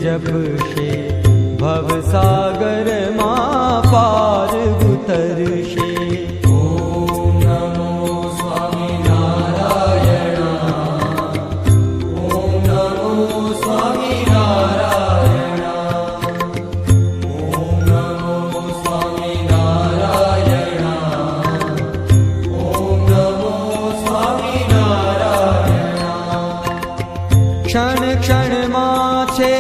जपशे भवसागर मां पार उतरशे। ओम नमो स्वामी नारायण। ओम नमो स्वामी नारायण। ओम नमो स्वामी नारायण। ओम नमो स्वामी नारायण। क्षण क्षण मां छे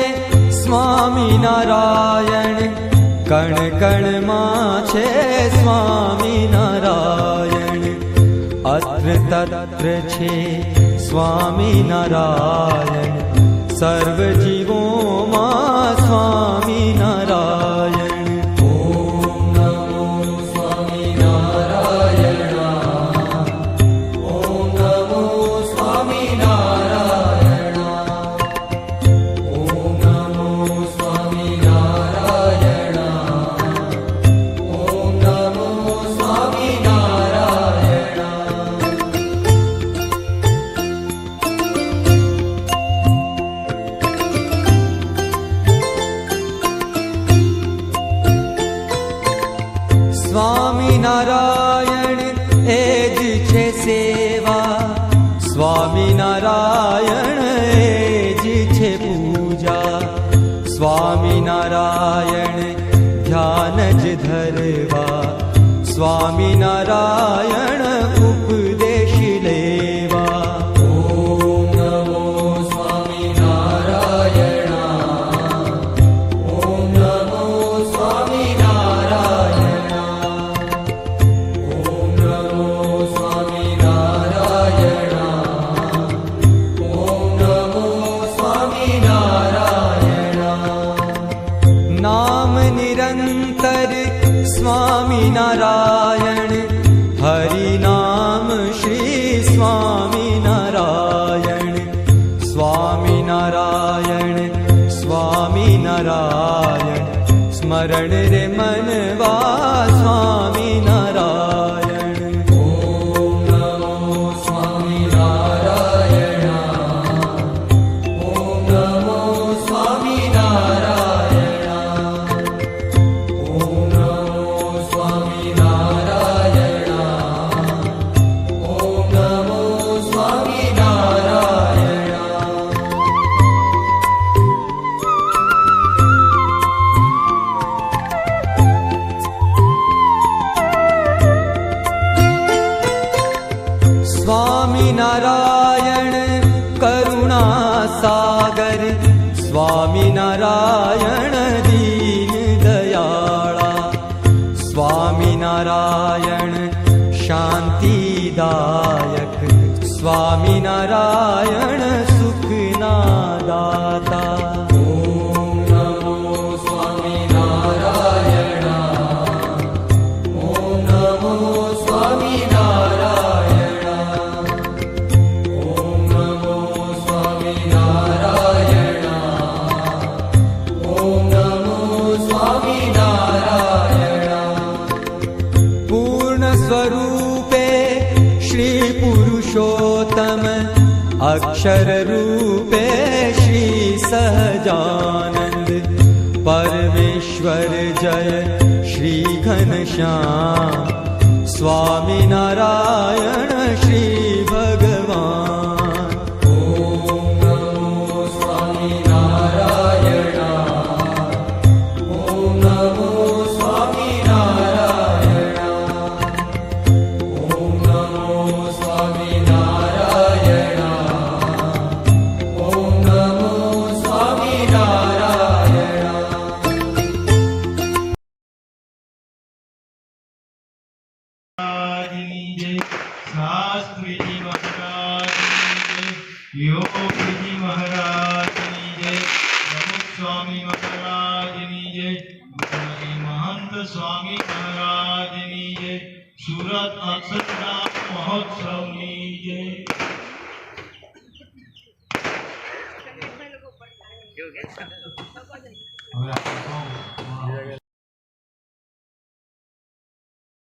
स्वामी नारायण, कण कण मां छे स्वामी नारायण। अत्र तत्र छे स्वामी नारायण, सर्व जीवों मां स्वामी नारायण। ओम नमो स्वामी नारायण। ओम नमो स्वामी नारायण। ओम नमो स्वामी नारायण। ओम नमो स्वामी नारायण। स्वामी नारायण एज छे सेवा, स्वामी नारायण एज छे पूजा। स्वामी नारायण ध्यान ज धरवा, स्वामी नारायण उपदेश लेवा। ओम नमो स्वामी नारायण। ओम नमो स्वामी नारायण। ओम नमो स्वामी नारायण। ओम नमो स्वामी नारायण। नाम निरंतर स्वामी नारायण, हरि नाम श्री स्वामी नारायण। स्वामी नारायण स्वामी नारायण, स्मरण रे मनवा स्वामी नारायण। ओम नमो स्वामी नारायण। ओम नमो स्वामी नारायण। ओम नमो स्वामी नारायण। ओम नमो स्वामी नारायण। स्वामी नारायण करुणा सागर, स्वामी नारायण दीन दयाळा। स्वामी नारायण शांतिदायक, स्वामी नारायण सुखना दाता। ओम नमो स्वामी नारायण। ओम नमो स्वामी नारायण। ओम नमो स्वामी नारायण। ओम नमो स्वामी नारायण। पूर्ण स्वरूपे श्री पुरुषोत्तम, अक्षर रूपे श्री सहजानंद। परमेश्वर जय श्री घनश्याम, स्वामी नारायण श्री भगवान। ओम नमो स्वामी नारायण। ओम नमो स्वामी नारायण। ओम नमो स्वामी नारायण। ओम नमो स्वामी नारायण। शास्त्री जी महाराज की जय, योगी जी महाराज की जय, प्रमुख स्वामी महाराज की जय, महंत स्वामी महाराज की जय, सूरत अक्षरधाम महोत्सव की जय। હવે આપણે